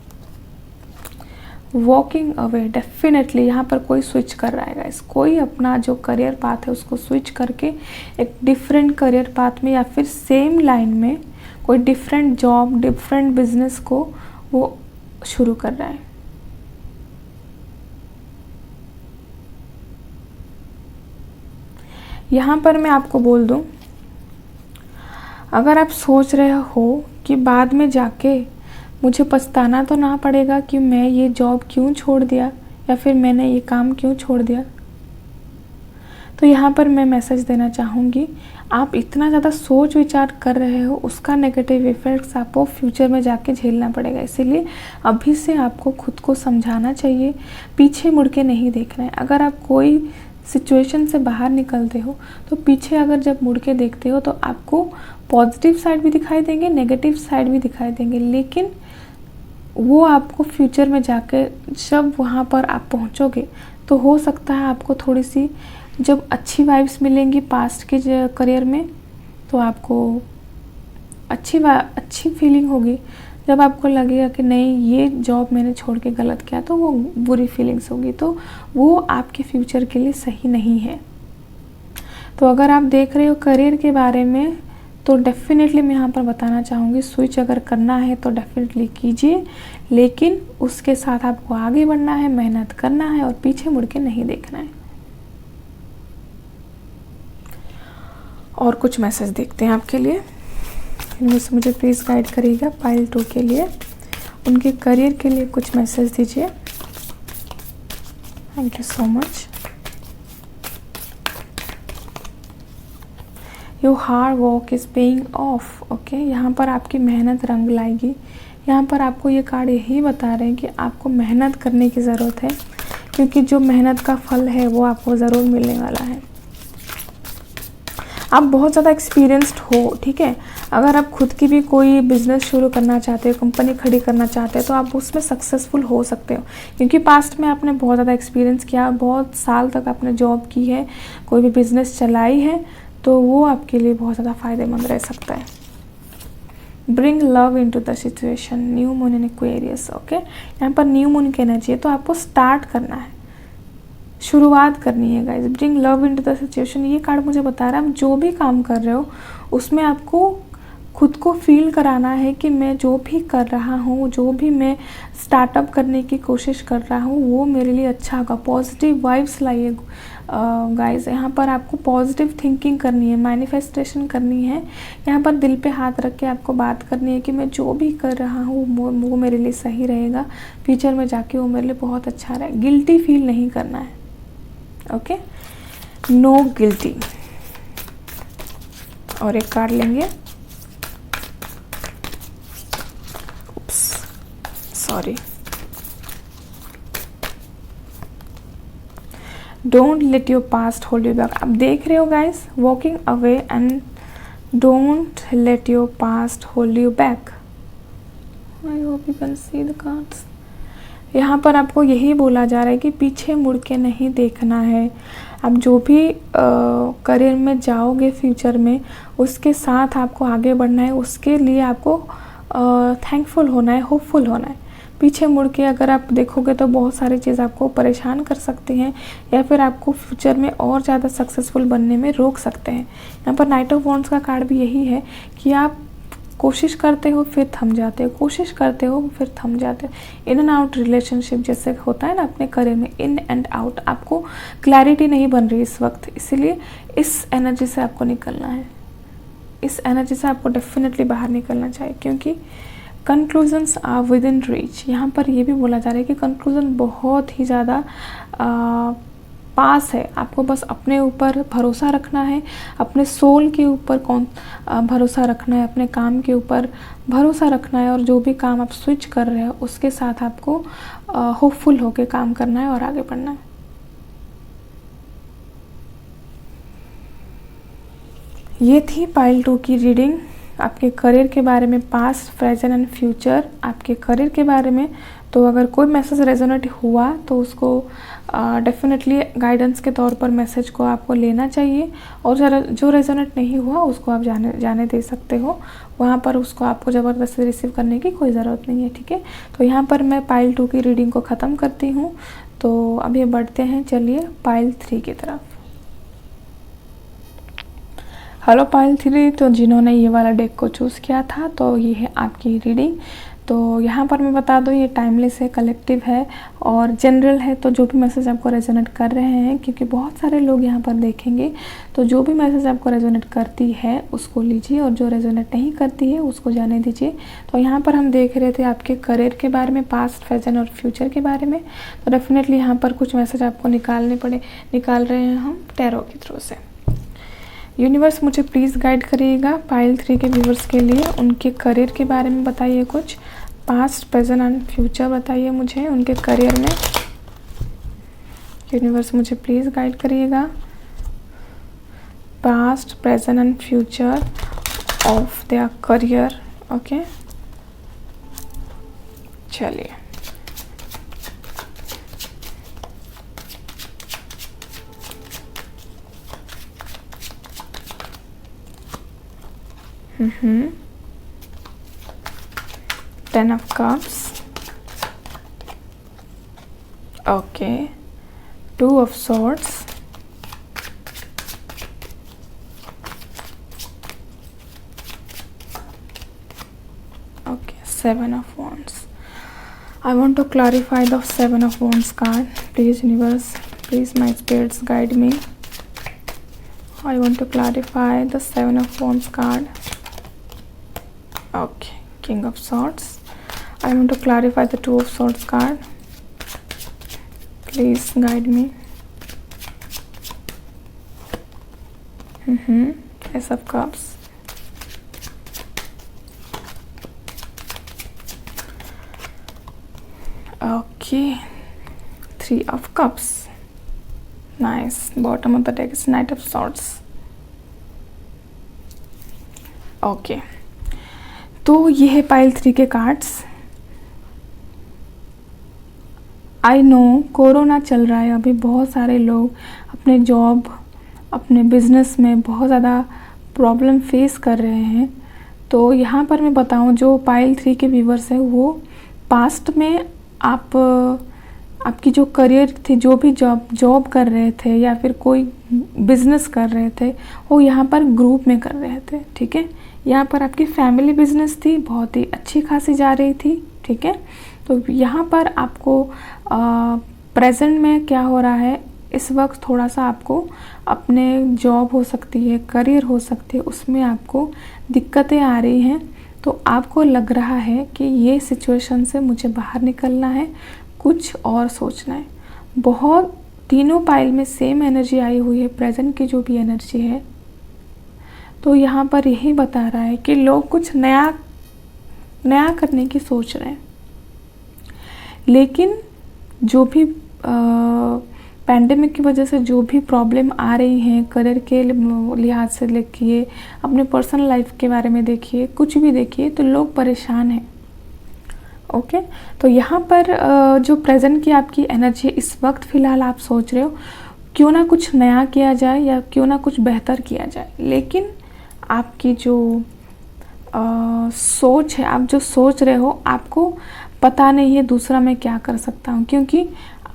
वॉकिंग अवे, डेफिनेटली यहाँ पर कोई स्विच कर रहा है गाइस, कोई अपना जो करियर पाथ है उसको स्विच करके एक डिफरेंट करियर पाथ में या फिर सेम लाइन में कोई डिफरेंट जॉब, डिफरेंट बिजनेस को वो शुरू कर रहा है। यहाँ पर मैं आपको बोल दूँ, अगर आप सोच रहे हो कि बाद में जाके मुझे पछताना तो ना पड़ेगा कि मैं ये जॉब क्यों छोड़ दिया या फिर मैंने ये काम क्यों छोड़ दिया, तो यहाँ पर मैं मैसेज देना चाहूँगी, आप इतना ज़्यादा सोच विचार कर रहे हो, उसका नेगेटिव इफ़ेक्ट्स आपको फ्यूचर में जाके झेलना पड़ेगा। इसीलिए अभी से आपको खुद को समझाना चाहिए, पीछे मुड़ के नहीं देखना है। अगर आप कोई सिचुएशन से बाहर निकलते हो तो पीछे अगर जब मुड़ के देखते हो तो आपको पॉजिटिव साइड भी दिखाई देंगे, नेगेटिव साइड भी दिखाई देंगे, लेकिन वो आपको फ्यूचर में जाके जब वहाँ पर आप पहुँचोगे तो हो सकता है आपको थोड़ी सी जब अच्छी वाइब्स मिलेंगी पास्ट के करियर में तो आपको अच्छी फीलिंग होगी। जब आपको लगेगा कि नहीं ये जॉब मैंने छोड़ के गलत किया तो वो बुरी फीलिंग्स होगी, तो वो आपके फ्यूचर के लिए सही नहीं है। तो अगर आप देख रहे हो करियर के बारे में तो डेफिनेटली मैं यहाँ पर बताना चाहूँगी, स्विच अगर करना है तो डेफिनेटली कीजिए, लेकिन उसके साथ आपको आगे बढ़ना है, मेहनत करना है और पीछे मुड़ के नहीं देखना है। और कुछ मैसेज देखते हैं आपके लिए, इनमें से मुझे प्लीज़ गाइड करिएगा। पाइल 2 के लिए उनके करियर के लिए कुछ मैसेज दीजिए। Thank you so much. Your hard work is paying off. Okay, यहाँ पर आपकी मेहनत रंग लाएगी। यहाँ पर आपको ये कार्ड यही बता रहे हैं कि आपको मेहनत करने की ज़रूरत है, क्योंकि जो मेहनत का फल है वो आपको ज़रूर मिलने वाला है। आप बहुत ज़्यादा एक्सपीरियंस्ड हो, ठीक है। अगर आप खुद की भी कोई बिज़नेस शुरू करना चाहते हो, कंपनी खड़ी करना चाहते हो, तो आप उसमें सक्सेसफुल हो सकते हो, क्योंकि पास्ट में आपने बहुत ज़्यादा एक्सपीरियंस किया, बहुत साल तक आपने जॉब की है, कोई भी बिज़नेस चलाई है, तो वो आपके लिए बहुत ज़्यादा फ़ायदेमंद रह सकता है। Bring love into the situation, new moon in Aquarius. Okay, यहाँ पर न्यू मून की एनर्जी है, तो आपको स्टार्ट करना है, शुरुआत करनी है guys. Bring love into the situation, ये कार्ड मुझे बता रहा है आप जो भी काम कर रहे हो उसमें आपको खुद को फील कराना है कि मैं जो भी कर रहा हूँ, जो भी मैं स्टार्टअप करने की कोशिश कर रहा हूँ वो मेरे लिए अच्छा होगा। पॉजिटिव वाइब्स लाइए गाइस, यहाँ पर आपको पॉजिटिव थिंकिंग करनी है, मैनिफेस्टेशन करनी है। यहाँ पर दिल पे हाथ रख के आपको बात करनी है कि मैं जो भी कर रहा हूँ वो मेरे लिए सही रहेगा, फ्यूचर में जाके वो मेरे लिए बहुत अच्छा रहेगा। गिल्टी फील नहीं करना है। Okay, no guilty. और एक कार्ड लेंगे, sorry, don't let your past hold you back. आप देख रहे हो guys, walking away and don't let your past hold you back. I hope you can see the cards. यहाँ पर आपको यही बोला जा रहा है कि पीछे मुड़ के नहीं देखना है। आप जो भी करियर में जाओगे फ्यूचर में, उसके साथ आपको आगे बढ़ना है, उसके लिए आपको थैंकफुल होना है, होपफुल होना है। पीछे मुड़ के अगर आप देखोगे तो बहुत सारी चीज़ आपको परेशान कर सकती हैं या फिर आपको फ्यूचर में और ज़्यादा सक्सेसफुल बनने में रोक सकते हैं। यहाँ पर नाइट ऑफ वॉन्ड्स का कार्ड भी यही है कि आप कोशिश करते हो फिर थम जाते हो, कोशिश करते हो फिर थम जाते हो। इन एंड आउट रिलेशनशिप जैसे होता है ना अपने करियर में, इन एंड आउट, आपको क्लैरिटी नहीं बन रही इस वक्त, इसीलिए इस एनर्जी से आपको निकलना है। इस एनर्जी से आपको डेफिनेटली बाहर निकलना चाहिए, क्योंकि conclusions are within reach. यहाँ पर ये भी बोला जा रहा है कि कंक्लूजन बहुत ही ज़्यादा पास है। आपको बस अपने ऊपर भरोसा रखना है, अपने सोल के ऊपर भरोसा रखना है, अपने काम के ऊपर भरोसा रखना है, और जो भी काम आप स्विच कर रहे हो उसके साथ आपको होपफुल होकर काम करना है और आगे बढ़ना है। ये थी पाइल 2 की रीडिंग। आपके करियर के बारे में, पास्ट, प्रेजेंट एंड फ्यूचर, आपके करियर के बारे में। तो अगर कोई मैसेज रेजोनेट हुआ तो उसको डेफिनेटली गाइडेंस के तौर पर मैसेज को आपको लेना चाहिए, और जो रेजोनेट नहीं हुआ उसको आप जाने दे सकते हो। वहाँ पर उसको आपको ज़बरदस्ती रिसीव करने की कोई ज़रूरत नहीं है, ठीक है। तो यहाँ पर मैं पाइल 2 की रीडिंग को ख़त्म करती हूँ। तो अभी बढ़ते हैं, चलिए पाइल 3 की तरफ। हेलो पाइल 3, तो जिन्होंने ये वाला डेक को चूज़ किया था, तो ये है आपकी रीडिंग। तो यहाँ पर मैं बता दूँ, ये टाइमलेस है, कलेक्टिव है और जनरल है। तो जो भी मैसेज आपको रेजोनेट कर रहे हैं, क्योंकि बहुत सारे लोग यहाँ पर देखेंगे, तो जो भी मैसेज आपको रेजोनेट करती है उसको लीजिए, और जो रेजोनेट नहीं करती है उसको जाने दीजिए। तो यहाँ पर हम देख रहे थे आपके करियर के बारे में, पास्ट, प्रेजेंट और फ्यूचर के बारे में। तो डेफिनेटली यहाँ पर कुछ मैसेज आपको निकाल रहे हैं हम टैरो के थ्रू से। यूनिवर्स मुझे प्लीज़ गाइड करिएगा पाइल 3 के व्यूवर्स के लिए। उनके करियर के बारे में बताइए, कुछ पास्ट, प्रेजेंट एंड फ्यूचर बताइए मुझे उनके करियर में। यूनिवर्स मुझे प्लीज़ गाइड करिएगा past, present and future of their career. Okay, चलिए। Ten of Cups. Okay. 2 of Swords. Okay. 7 of Wands. I want to clarify the 7 of Wands card. Please universe, please my spirits guide me. I want to clarify the 7 of Wands card. Okay. King of Swords. I want to clarify the 2 of Swords card. Please guide me. Ace of Cups. Okay. 3 of Cups. Nice. Bottom of the deck is Knight of Swords. Okay. तो ये है pile 3 के cards. I know corona चल रहा है, अभी बहुत सारे लोग अपने जॉब, अपने बिजनेस में बहुत ज़्यादा प्रॉब्लम फेस कर रहे हैं। तो यहाँ पर मैं बताऊँ, जो पाइल 3 के व्यूवर्स हैं वो पास्ट में आपकी जो करियर थी, जो भी जॉब कर रहे थे या फिर कोई बिजनेस कर रहे थे, वो यहाँ पर ग्रुप में कर रहे थे, ठीक है। यहाँ पर आपकी फैमिली बिजनेस थी, बहुत ही अच्छी खासी जा रही थी, ठीक है। तो यहाँ पर आपको प्रेजेंट में क्या हो रहा है, इस वक्त थोड़ा सा आपको अपने जॉब हो सकती है, करियर हो सकती है, उसमें आपको दिक्कतें आ रही हैं। तो आपको लग रहा है कि ये सिचुएशन से मुझे बाहर निकलना है, कुछ और सोचना है। बहुत तीनों पाइल में सेम एनर्जी आई हुई है, प्रेजेंट की जो भी एनर्जी है। तो यहाँ पर यही बता रहा है कि लोग कुछ नया करने की सोच रहे हैं, लेकिन जो भी पैंडेमिक की वजह से जो भी प्रॉब्लम आ रही हैं, करियर के लिहाज से देखिए, अपने पर्सनल लाइफ के बारे में देखिए, कुछ भी देखिए, तो लोग परेशान हैं। ओके, तो यहाँ पर जो प्रेजेंट की आपकी एनर्जी इस वक्त फ़िलहाल आप सोच रहे हो, क्यों ना कुछ नया किया जाए या क्यों ना कुछ बेहतर किया जाए। लेकिन आपकी जो सोच है, आप जो सोच रहे हो, आपको पता नहीं है दूसरा मैं क्या कर सकता हूँ, क्योंकि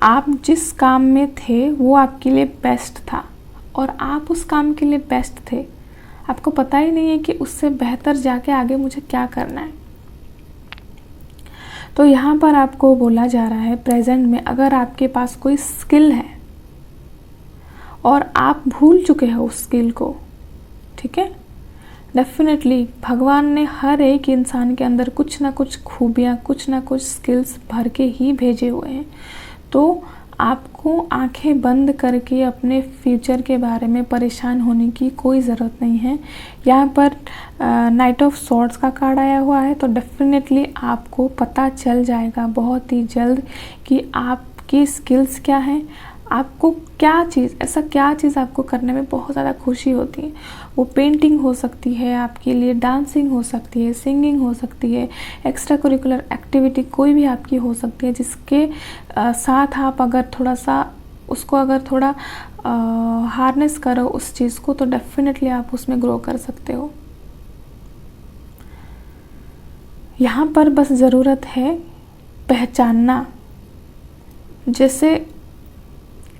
आप जिस काम में थे वो आपके लिए बेस्ट था और आप उस काम के लिए बेस्ट थे। आपको पता ही नहीं है कि उससे बेहतर जाके आगे मुझे क्या करना है। तो यहाँ पर आपको बोला जा रहा है, प्रेजेंट में अगर आपके पास कोई स्किल है और आप भूल चुके हो उस स्किल को, ठीक है, डेफिनेटली भगवान ने हर एक इंसान के अंदर कुछ ना कुछ खूबियाँ, कुछ ना कुछ स्किल्स भर के ही भेजे हुए हैं। तो आपको आंखें बंद करके अपने फ्यूचर के बारे में परेशान होने की कोई ज़रूरत नहीं है। यहाँ पर नाइट ऑफ सॉर्ड्स का कार्ड आया हुआ है, तो डेफिनेटली आपको पता चल जाएगा बहुत ही जल्द कि आपकी स्किल्स क्या हैं, आपको क्या चीज़, ऐसा क्या चीज़ आपको करने में बहुत ज़्यादा खुशी होती है। वो पेंटिंग हो सकती है आपके लिए, डांसिंग हो सकती है, सिंगिंग हो सकती है, एक्स्ट्रा करिकुलर एक्टिविटी कोई भी आपकी हो सकती है, जिसके साथ आप अगर थोड़ा सा उसको अगर थोड़ा हार्नेस करो उस चीज़ को, तो डेफिनेटली आप उसमें ग्रो कर सकते हो। यहाँ पर बस ज़रूरत है पहचानना। जैसे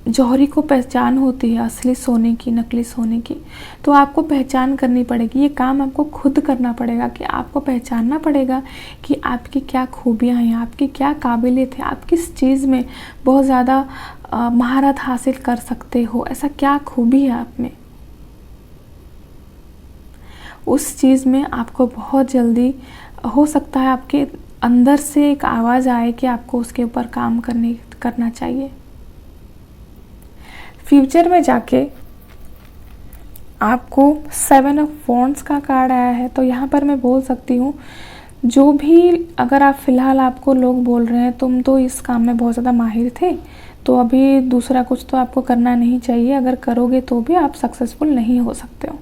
जौहरी को पहचान होती है असली सोने की, नकली सोने की, तो आपको पहचान करनी पड़ेगी। ये काम आपको खुद करना पड़ेगा कि आपको पहचानना पड़ेगा कि आपकी क्या खूबियाँ हैं, आपकी क्या काबिलियत है, आप किस चीज़ में बहुत ज़्यादा महारत हासिल कर सकते हो, ऐसा क्या खूबी है आप में। उस चीज़ में आपको बहुत जल्दी हो सकता है आपके अंदर से एक आवाज़ आए कि आपको उसके ऊपर काम करना चाहिए। फ्यूचर में जाके आपको 7 ऑफ वॉन्ड्स का कार्ड आया है, तो यहाँ पर मैं बोल सकती हूँ जो भी, अगर आप फ़िलहाल आपको लोग बोल रहे हैं तुम तो इस काम में बहुत ज़्यादा माहिर थे, तो अभी दूसरा कुछ तो आपको करना नहीं चाहिए, अगर करोगे तो भी आप सक्सेसफुल नहीं हो सकते हो।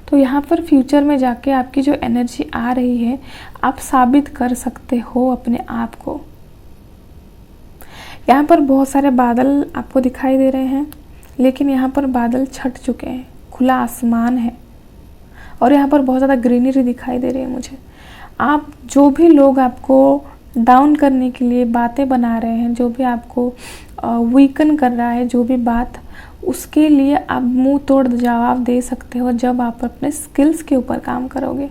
तो यहाँ पर फ्यूचर में जाके आपकी जो एनर्जी आ रही है, आप साबित कर सकते हो अपने आप को। यहाँ पर बहुत सारे बादल आपको दिखाई दे रहे हैं, लेकिन यहाँ पर बादल छट चुके हैं, खुला आसमान है और यहाँ पर बहुत ज़्यादा ग्रीनरी दिखाई दे रही है मुझे। आप जो भी लोग आपको डाउन करने के लिए बातें बना रहे हैं, जो भी आपको वीकन कर रहा है, जो भी बात, उसके लिए आप मुंह तोड़ जवाब दे सकते हो जब आप अपने स्किल्स के ऊपर काम करोगे,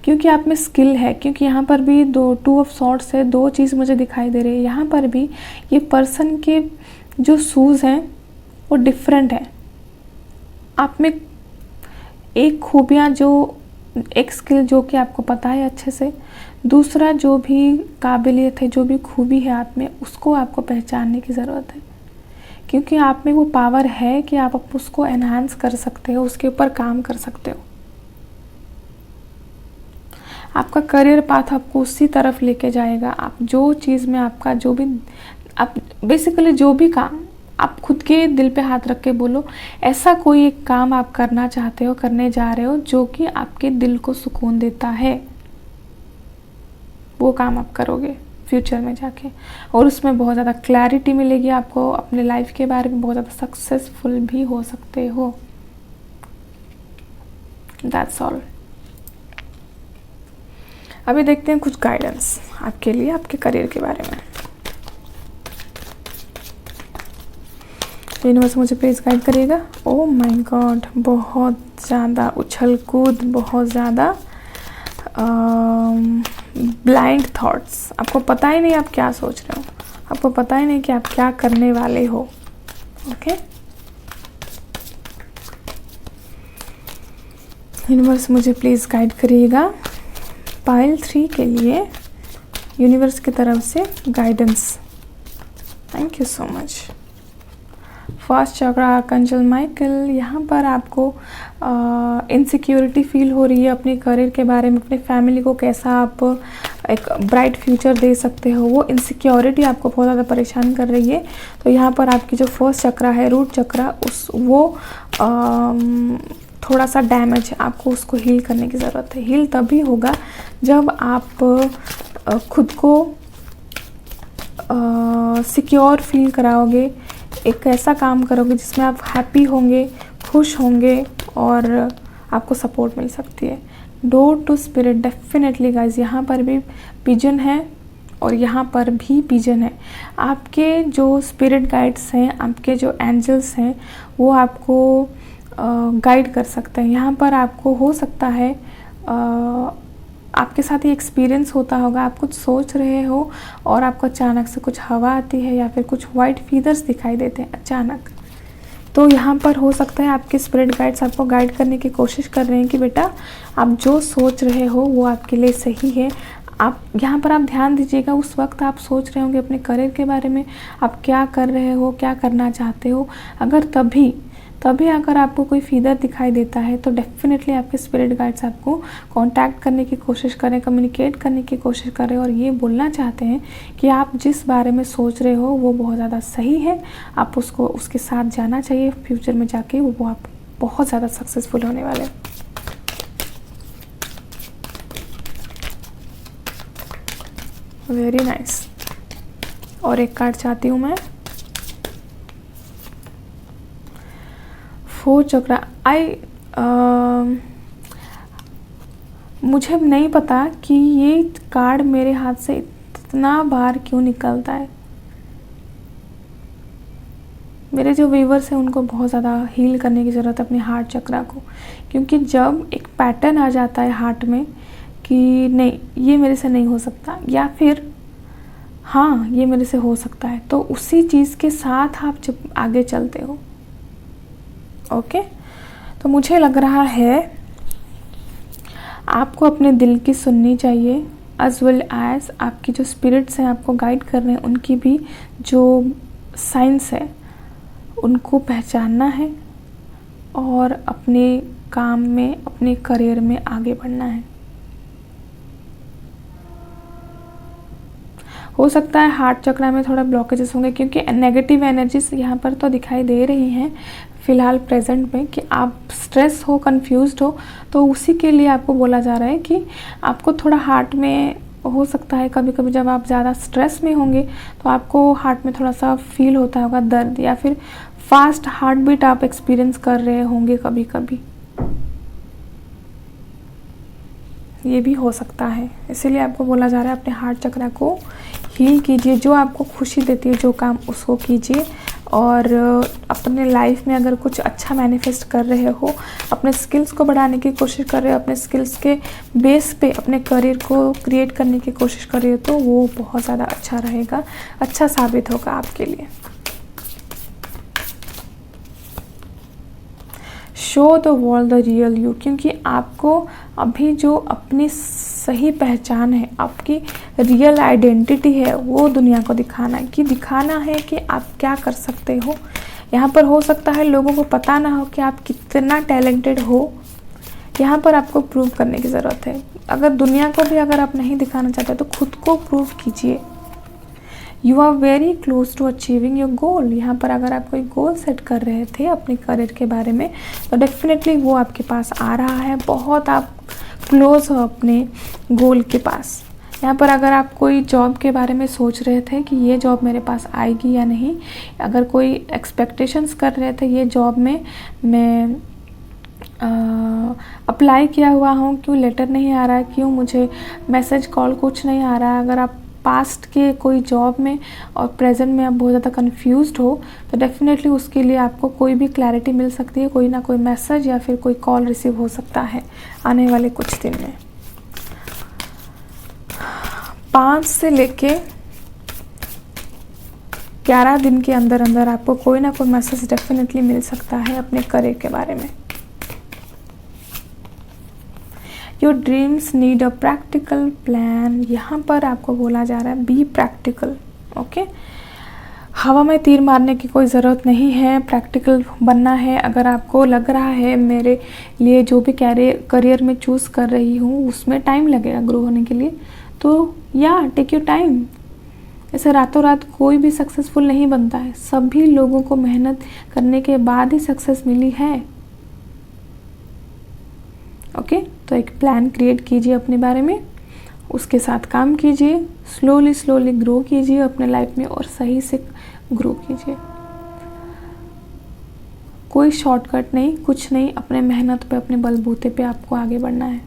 क्योंकि आप में स्किल है। क्योंकि यहाँ पर भी 2 ऑफ सॉर्ड्स है, 2 चीज़ मुझे दिखाई दे रही है। यहाँ पर भी ये पर्सन के जो शूज़ हैं वो डिफरेंट है। आप में एक खूबियाँ, जो एक स्किल जो कि आपको पता है अच्छे से, दूसरा जो भी काबिलियत है, जो भी खूबी है आप में, उसको आपको पहचानने की ज़रूरत है, क्योंकि आप में वो पावर है कि आप उसको एनहांस कर सकते हो, उसके ऊपर काम कर सकते हो। आपका करियर पाथ आपको उसी तरफ लेके जाएगा। आप जो चीज़ में आपका जो भी, आप बेसिकली जो भी काम, आप खुद के दिल पे हाथ रख के बोलो, ऐसा कोई एक काम आप करना चाहते हो, करने जा रहे हो, जो कि आपके दिल को सुकून देता है, वो काम आप करोगे फ्यूचर में जाके, और उसमें बहुत ज़्यादा क्लैरिटी मिलेगी आपको अपने लाइफ के बारे में, बहुत ज़्यादा सक्सेसफुल भी हो सकते हो। That's all. अभी देखते हैं कुछ गाइडेंस आपके लिए, आपके करियर के बारे में। यूनिवर्स मुझे प्लीज़ गाइड करिएगा। ओह माय गॉड, बहुत ज़्यादा उछल कूद, बहुत ज़्यादा ब्लाइंड थॉट्स। आपको पता ही नहीं आप क्या सोच रहे हो, आपको पता ही नहीं कि आप क्या करने वाले हो। ओके, यूनिवर्स मुझे प्लीज़ गाइड करिएगा पाइल 3 के लिए, यूनिवर्स की तरफ से guidance. Thank you so much. First chakra archangel Michael, यहाँ पर आपको इनसिक्योरिटी फील हो रही है अपने करियर के बारे में, अपनी फैमिली को कैसा आप एक ब्राइट फ्यूचर दे सकते हो, वो इनसिक्योरिटी आपको बहुत ज़्यादा परेशान कर रही है। तो यहाँ पर आपकी जो फर्स्ट चक्रा है, रूट चक्रा, वो थोड़ा सा डैमेज है, आपको उसको हील करने की ज़रूरत है। हील तभी होगा जब आप खुद को सिक्योर फील कराओगे, एक ऐसा काम करोगे जिसमें आप हैप्पी होंगे, खुश होंगे और आपको सपोर्ट मिल सकती है। Door to spirit, definitely guys, यहाँ पर भी पिजन है और यहाँ पर भी पिजन है। आपके जो स्पिरिट गाइड्स हैं, आपके जो एंजल्स हैं, वो आपको गाइड कर सकते हैं। यहाँ पर आपको हो सकता है आपके साथ ये एक्सपीरियंस होता होगा, आप कुछ सोच रहे हो और आपको अचानक से कुछ हवा आती है या फिर कुछ वाइट फीदर्स दिखाई देते हैं अचानक। तो यहाँ पर हो सकता है आपके स्पिरिट गाइड्स आपको गाइड करने की कोशिश कर रहे हैं कि बेटा आप जो सोच रहे हो वो आपके लिए सही है। आप यहाँ पर आप ध्यान दीजिएगा, उस वक्त आप सोच रहे होंगे अपने करियर के बारे में, आप क्या कर रहे हो, क्या करना चाहते हो। अगर तभी अगर आपको कोई फीदर दिखाई देता है तो डेफिनेटली आपके स्पिरिट गाइड्स आपको कांटेक्ट करने की कोशिश करें, कम्युनिकेट करने की कोशिश करें और ये बोलना चाहते हैं कि आप जिस बारे में सोच रहे हो वो बहुत ज़्यादा सही है, आप उसको उसके साथ जाना चाहिए। फ्यूचर में जाके वो आप बहुत ज़्यादा सक्सेसफुल होने वाले हैं। Very nice. और एक कार्ड चाहती हूँ मैं, 4 चक्रा। मुझे नहीं पता कि ये कार्ड मेरे हाथ से इतना बार क्यों निकलता है। मेरे जो व्यूवर्स हैं उनको बहुत ज़्यादा हील करने की ज़रूरत है अपने हार्ट चक्रा को, क्योंकि जब एक पैटर्न आ जाता है हार्ट में कि नहीं ये मेरे से नहीं हो सकता या फिर हाँ ये मेरे से हो सकता है, तो उसी चीज़ के साथ आप जब आगे चलते हो। ओके, तो मुझे लग रहा है आपको अपने दिल की सुननी चाहिए, एज वेल एज आपकी जो स्पिरिट्स हैं आपको गाइड कर रहे हैं उनकी भी जो साइंस है उनको पहचानना है और अपने काम में, अपने करियर में आगे बढ़ना है। हो सकता है हार्ट चक्रा में थोड़ा ब्लॉकेजेस होंगे क्योंकि नेगेटिव एनर्जीज यहाँ पर तो दिखाई दे रही हैं फ़िलहाल प्रेजेंट में कि आप स्ट्रेस हो, कंफ्यूज्ड हो, तो उसी के लिए आपको बोला जा रहा है कि आपको थोड़ा हार्ट में हो सकता है कभी कभी जब आप ज़्यादा स्ट्रेस में होंगे तो आपको हार्ट में थोड़ा सा फील होता होगा दर्द या फिर फास्ट हार्ट बीट आप एक्सपीरियंस कर रहे होंगे कभी कभी, ये भी हो सकता है। इसीलिए आपको बोला जा रहा है अपने हार्ट चक्रा को हील कीजिए, जो आपको खुशी देती है जो काम उसको कीजिए और अपने लाइफ में अगर कुछ अच्छा मैनिफेस्ट कर रहे हो, अपने स्किल्स को बढ़ाने की कोशिश कर रहे हो, अपने स्किल्स के बेस पे अपने करियर को क्रिएट करने की कोशिश कर रहे हो तो वो बहुत ज़्यादा अच्छा रहेगा, अच्छा साबित होगा आपके लिए। Show the world the real you, क्योंकि आपको अभी जो अपनी सही पहचान है, आपकी रियल आइडेंटिटी है वो दुनिया को दिखाना है, कि दिखाना है कि आप क्या कर सकते हो। यहाँ पर हो सकता है लोगों को पता ना हो कि आप कितना टैलेंटेड हो, यहाँ पर आपको प्रूव करने की ज़रूरत है। अगर दुनिया को भी अगर आप नहीं दिखाना चाहते तो खुद को प्रूव कीजिए। You are very close to achieving your goal. यहाँ पर अगर आप कोई गोल सेट कर रहे थे अपने करियर के बारे में तो डेफिनेटली वो आपके पास आ रहा है, बहुत आप क्लोज हो अपने गोल के पास। यहाँ पर अगर आप कोई जॉब के बारे में सोच रहे थे कि ये जॉब मेरे पास आएगी या नहीं, अगर कोई एक्सपेक्टेशंस कर रहे थे ये जॉब में मैं अप्लाई किया हुआ हूँ, क्यों लेटर नहीं आ रहा है, क्यों मुझे मैसेज कॉल कुछ नहीं आ रहा है, अगर आप पास्ट के कोई जॉब में और प्रेजेंट में आप बहुत ज़्यादा कंफ्यूज्ड हो तो डेफिनेटली उसके लिए आपको कोई भी क्लैरिटी मिल सकती है, कोई ना कोई मैसेज या फिर कोई कॉल रिसीव हो सकता है आने वाले कुछ दिन में। 5 से लेके 11 दिन के अंदर अंदर आपको कोई ना कोई मैसेज डेफिनेटली मिल सकता है अपने करियर के बारे में। Your dreams need a practical plan. यहाँ पर आपको बोला जा रहा है बी प्रैक्टिकल। ओके, हवा में तीर मारने की कोई ज़रूरत नहीं है, प्रैक्टिकल बनना है। अगर आपको लग रहा है मेरे लिए जो भी करियर में चूज़ कर रही हूँ उसमें टाइम लगेगा ग्रो होने के लिए, तो या टेक योर टाइम। ऐसे रातों रात कोई भी सक्सेसफुल नहीं बनता है, सभी लोगों को मेहनत करने के बाद ही सक्सेस मिली है। ओके, तो एक प्लान क्रिएट कीजिए अपने बारे में, उसके साथ काम कीजिए, स्लोली स्लोली ग्रो कीजिए अपने लाइफ में और सही से ग्रो कीजिए। कोई शॉर्टकट नहीं, कुछ नहीं, अपने मेहनत पे, अपने बलबूते पे आपको आगे बढ़ना है।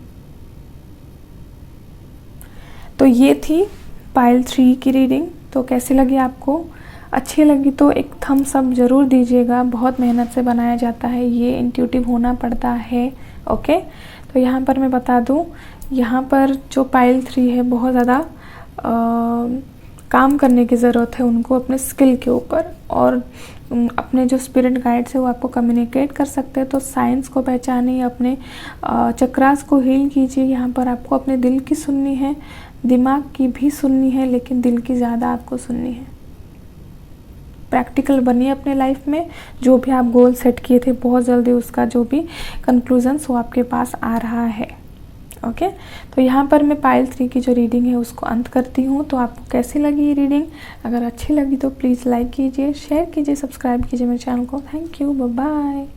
तो ये थी पाइल 3 की रीडिंग। तो कैसी लगी आपको? अच्छी लगी तो एक थम्स अप ज़रूर दीजिएगा। बहुत मेहनत से बनाया जाता है, ये इंट्यूटिव होना पड़ता है। ओके, तो यहाँ पर मैं बता दूँ, यहाँ पर जो पाइल 3 है बहुत ज़्यादा काम करने की ज़रूरत है उनको अपने स्किल के ऊपर, और अपने जो स्पिरिट गाइड्स है वो आपको कम्युनिकेट कर सकते हैं। तो साइंस को पहचानिए, अपने चक्रास को हील कीजिए। यहाँ पर आपको अपने दिल की सुननी है, दिमाग की भी सुननी है, लेकिन दिल की ज़्यादा आपको सुननी है। प्रैक्टिकल बनिए अपने लाइफ में। जो भी आप गोल सेट किए थे बहुत जल्दी उसका जो भी कंक्लूजन्स वो आपके पास आ रहा है। ओके, तो यहाँ पर मैं पाइल 3 की जो रीडिंग है उसको अंत करती हूँ। तो आपको कैसी लगी ये रीडिंग? अगर अच्छी लगी तो प्लीज़ लाइक कीजिए, शेयर कीजिए, सब्सक्राइब कीजिए मेरे चैनल को। Thank you, bye bye.